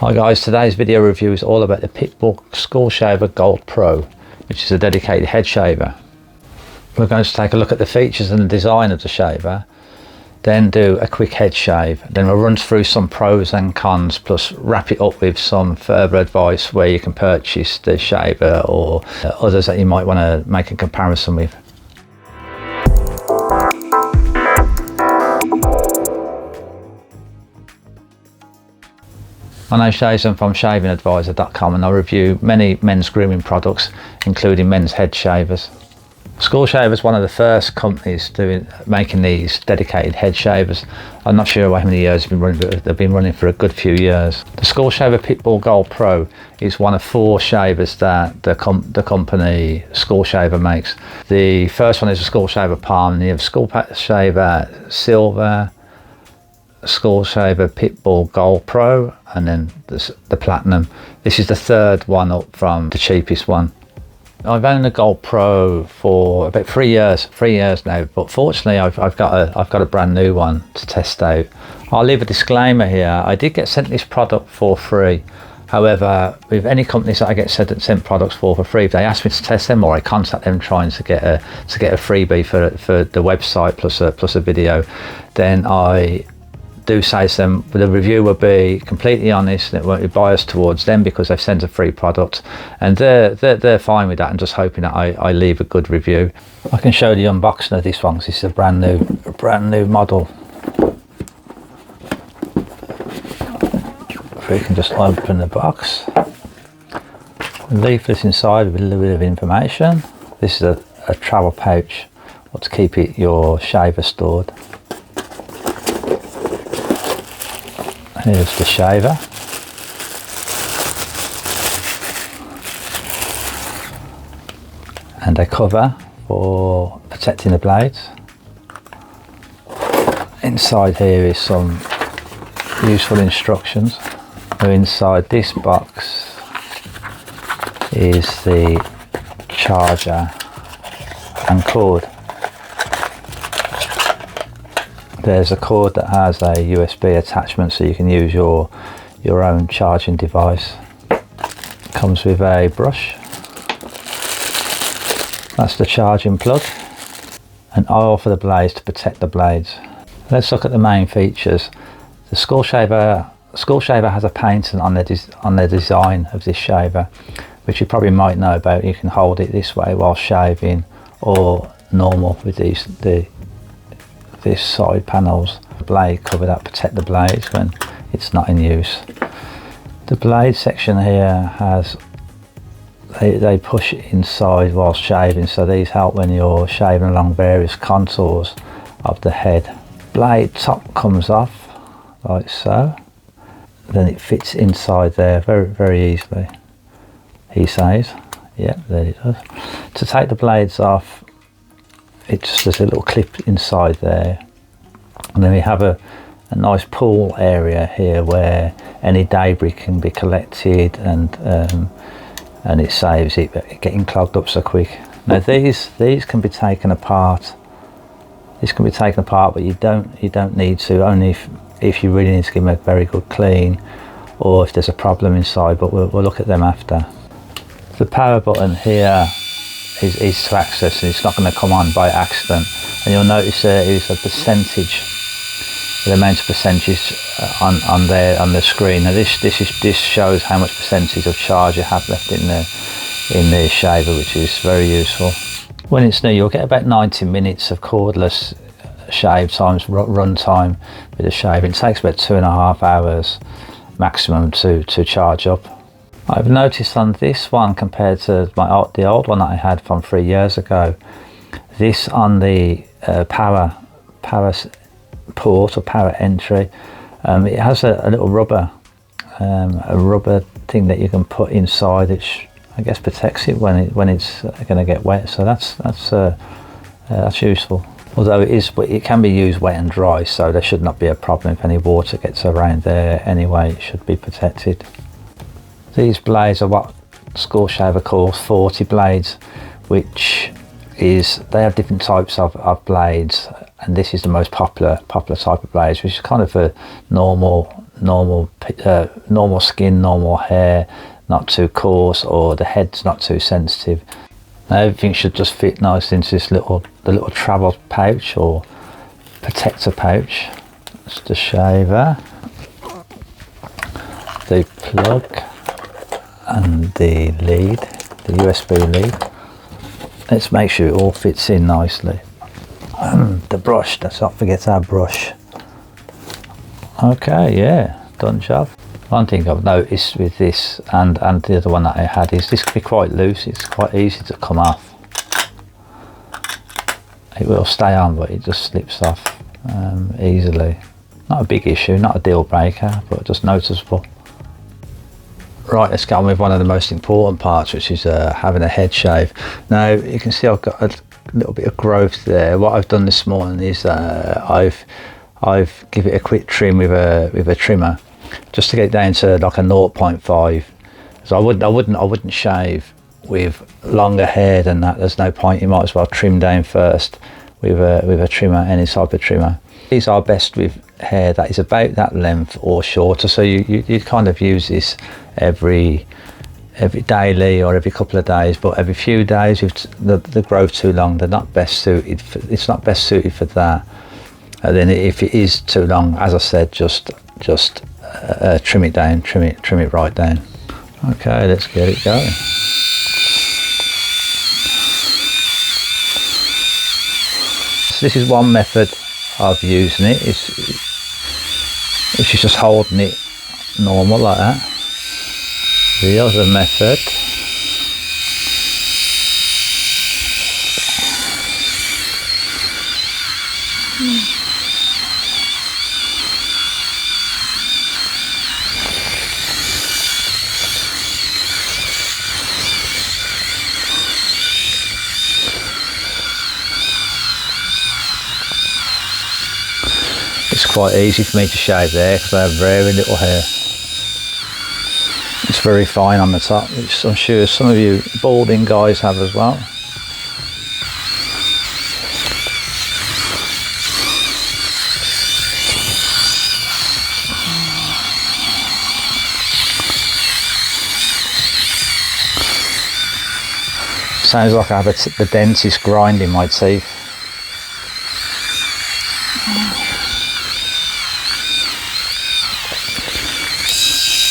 Hi guys, today's video review is all about the Pitbull School Shaver Gold Pro, which is a dedicated head shaver. We're going to take a look at the features and the design of the shaver, then do a quick head shave, then we'll run through some pros and cons, plus wrap it up with some further advice where you can purchase the shaver or others that you might want to make a comparison with. My name's Jason from shavingadvisor.com, and I review many men's grooming products, including men's head shavers. School Shaver is one of the first companies making these dedicated head shavers. I'm not sure how many years they've been running, but they've been running for a good few years. The School Shaver Pitbull Gold Pro is one of 4 shavers that the company School Shaver makes. The first one is a School Shaver Palm, and you have School Shaver Silver, School Shaver Pitbull Gold Pro, and then the Platinum. This is the third one up from the cheapest one. I've owned the Gold Pro for about 3 years now, but fortunately I've got a brand new one to test out. I'll leave a disclaimer here. I did get sent this product for free. However, with any companies that I get sent products for free, if they ask me to test them, or I contact them trying to get a freebie for the website plus a video, then I do say to them the review will be completely honest and it won't be biased towards them because they've sent a free product, and they're fine with that, and just hoping that I leave a good review. I can show the unboxing of this one because this is a brand new model. If we can just open the box, leave this inside with a little bit of information. This is a travel pouch, or to keep your shaver stored. Here's the shaver. And a cover for protecting the blades. Inside here is some useful instructions. So inside this box is the charger and cord. There's a cord that has a USB attachment, so you can use your own charging device. Comes with a brush. That's the charging plug. An oil for the blades to protect the blades. Let's look at the main features. The School Shaver has a patent on the design of this shaver, which you probably might know about. You can hold it this way while shaving, or normal with these side panels. The blade cover that protect the blades when it's not in use. The blade section here has, they push inside while shaving, so these help when you're shaving along various contours of the head. Blade top comes off like so, then it fits inside there very easily, he says. Yeah, there it does. To take the blades off, there's a little clip inside there, and then we have a nice pool area here where any debris can be collected, and it saves it getting clogged up so quick. Now these can be taken apart. This can be taken apart, but you don't need to, only if you really need to give them a very good clean, or if there's a problem inside, but we'll look at them after. The power button here is to access, and it's not going to come on by accident. And you'll notice there is a percentage, the amount of percentage on the screen. Now this shows how much percentage of charge you have left in the shaver, which is very useful. When it's new, you'll get about 90 minutes of cordless shave times, run time with the shaver. It takes about 2.5 hours maximum to charge up. I've noticed on this one, compared to the old one that I had from 3 years ago, this on the power port or power entry, it has a little rubber thing that you can put inside, which I guess protects it when it's going to get wet. So that's useful. Although it can be used wet and dry, so there should not be a problem if any water gets around there anyway. It should be protected. These blades are what School Shaver calls 40 blades, which is, they have different types of blades, and this is the most popular type of blades, which is kind of a normal normal skin, normal hair, not too coarse, or the head's not too sensitive. Now everything should just fit nice into this the little travel pouch or protector pouch. It's the shaver, the plug, and the lead, the USB lead. Let's make sure it all fits in nicely. And the brush, let's not forget our brush. Okay, yeah, done job. One thing I've noticed with this and the other one that I had is this can be quite loose. It's quite easy to come off. It will stay on, but it just slips off easily. Not a big issue, not a deal breaker, but just noticeable. Right, let's get on with one of the most important parts, which is having a head shave. Now you can see I've got a little bit of growth there. What I've done this morning is I've give it a quick trim with a trimmer, just to get it down to like a 0.5. So I wouldn't shave with longer hair than that. There's no point. You might as well trim down first with a trimmer, any type of trimmer. These are best with hair that is about that length or shorter. So you kind of use this every daily or every couple of days, but every few days if the growth too long, they're not best suited it's not best suited for that. And then if it is too long, as I said, just trim it down, trim it right down. Okay, let's get it going. So this is one method of using it, it's just holding it normal like that. The other method it's quite easy for me to shave there because I have very little hair. It's very fine on the top, which I'm sure some of you balding guys have as well. Sounds like I have the dentist grinding my teeth.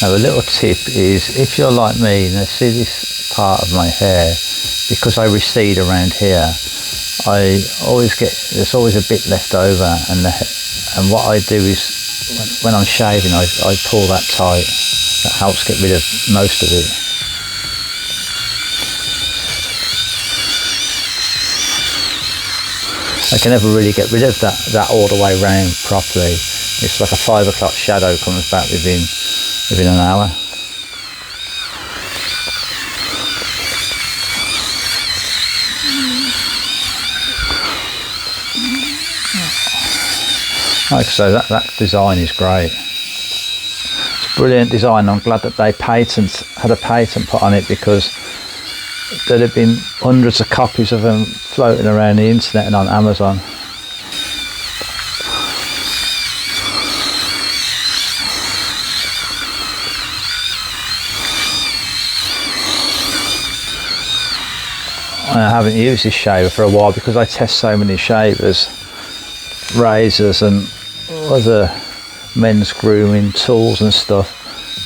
Now a little tip is, if you're like me, and I see this part of my hair, because I recede around here, I always get, there's always a bit left over, and what I do is, when I'm shaving, I pull that tight. That helps get rid of most of it. I can never really get rid of that all the way round properly. It's like a 5 o'clock shadow comes back within an hour. Like I say, that design is great. It's a brilliant design. I'm glad that they had a patent put on it, because there'd have been hundreds of copies of them floating around the internet and on Amazon. I haven't used this shaver for a while because I test so many shavers, razors and other men's grooming tools and stuff.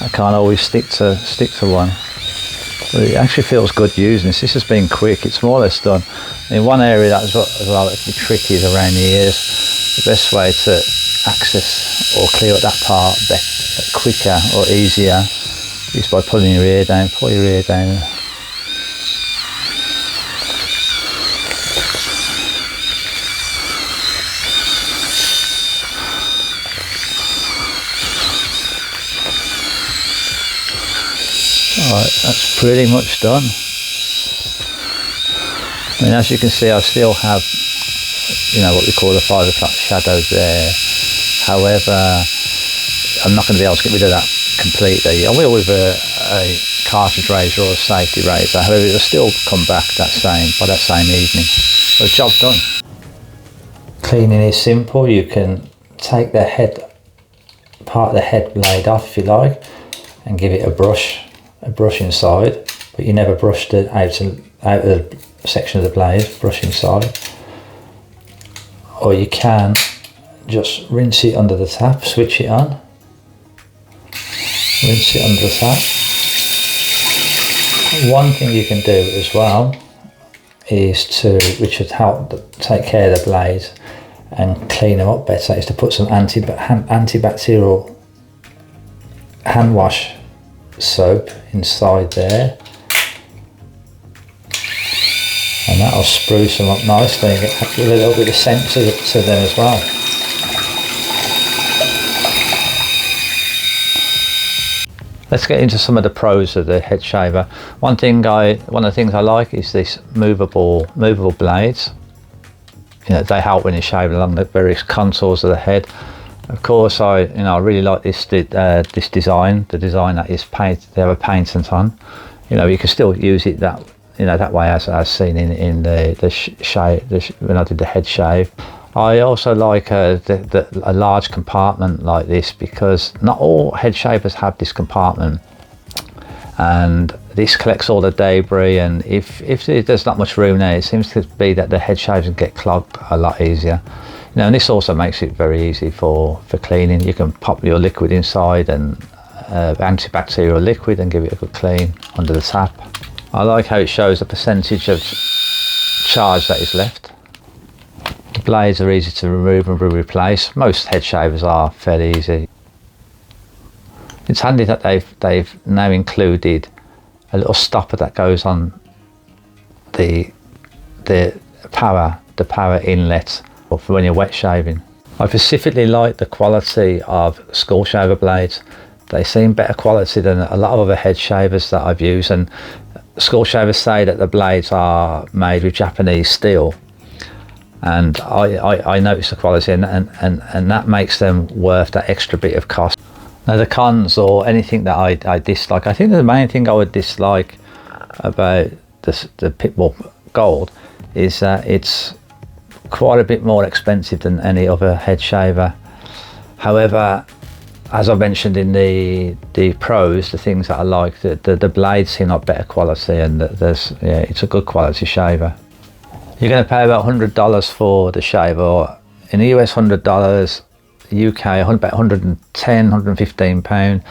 I can't always stick to one. But it actually feels good using this. This has been quick. It's more or less done. In one area that as well that can be tricky is around the ears. The best way to access or clear up that part quicker or easier is by pulling your ear down. Pull your ear down. Alright, that's pretty much done. I mean, as you can see, I still have, what we call the 5 o'clock shadow there. However, I'm not going to be able to get rid of that completely. I will with a cartridge razor or a safety razor. However, it'll still come back by that same evening. So job done. Cleaning is simple. You can take the head part of the head blade off if you like, and give it a brush inside, but you never brush the out of the section of the blade, brush inside. Or you can just rinse it under the tap, switch it on, rinse it under the tap. One thing you can do as well is which would help take care of the blades and clean them up better, is to put some antibacterial hand wash soap inside there, and that'll spruce them up nicely and get a little bit of scent to them as well. Let's get into some of the pros of the head shaver. One of the things I like is this movable blades. You know, they help when you shave along the various contours of the head. Of course, I really like this design. The design that is paint. They have a paint on. You know, you can still use it that way as seen in the shave when I did the head shave. I also like a large compartment like this, because not all head shavers have this compartment, and this collects all the debris, and if there's not much room there, it seems to be that the head shavers get clogged a lot easier. You know, and this also makes it very easy for cleaning. You can pop your liquid inside and antibacterial liquid and give it a good clean under the tap. I like how it shows the percentage of charge that is left. The blades are easy to remove and replace. Most head shavers are fairly easy. It's handy that they've now included a little stopper that goes on the power inlet for when you're wet shaving. I specifically like the quality of skull shaver blades. They seem better quality than a lot of other head shavers that I've used, and skull shavers say that the blades are made with Japanese steel. And I notice the quality, and that makes them worth that extra bit of cost. Now the cons, or anything that I dislike, I think the main thing I would dislike about the Pitbull Gold is that it's quite a bit more expensive than any other head shaver. However, as I mentioned in the pros, the things that I like, the blades seem like better quality, and it's a good quality shaver. You're going to pay about $100 for the shaver, or in the US $100, UK about 110, 115 pound,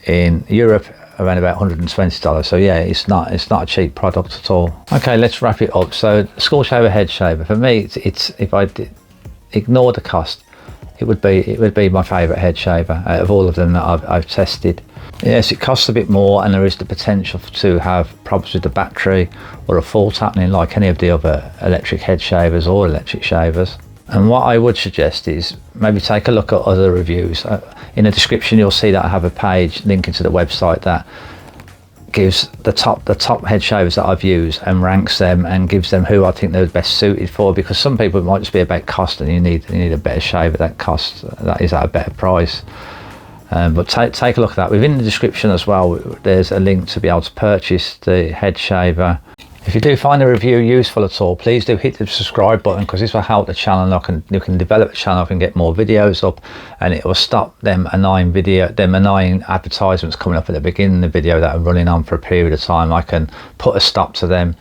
in Europe around about $120. So yeah, it's not a cheap product at all. Okay, let's wrap it up. So skull shaver, head shaver, for me, it's if I ignore the cost, it would be my favourite head shaver out of all of them that I've tested. Yes, it costs a bit more, and there is the potential to have problems with the battery or a fault happening like any of the other electric head shavers or electric shavers. And what I would suggest is maybe take a look at other reviews. In the description you'll see that I have a page linking to the website that gives the top head shavers that I've used and ranks them and gives them who I think they're best suited for, because some people it might just be about cost, and you need a better shaver that is at a better price. But take a look at that. Within the description as well, there's a link to be able to purchase the head shaver. If you do find the review useful at all, please do hit the subscribe button, because this will help the channel. You can develop the channel and get more videos up, and it will stop them annoying advertisements coming up at the beginning of the video that are running on for a period of time. I can put a stop to them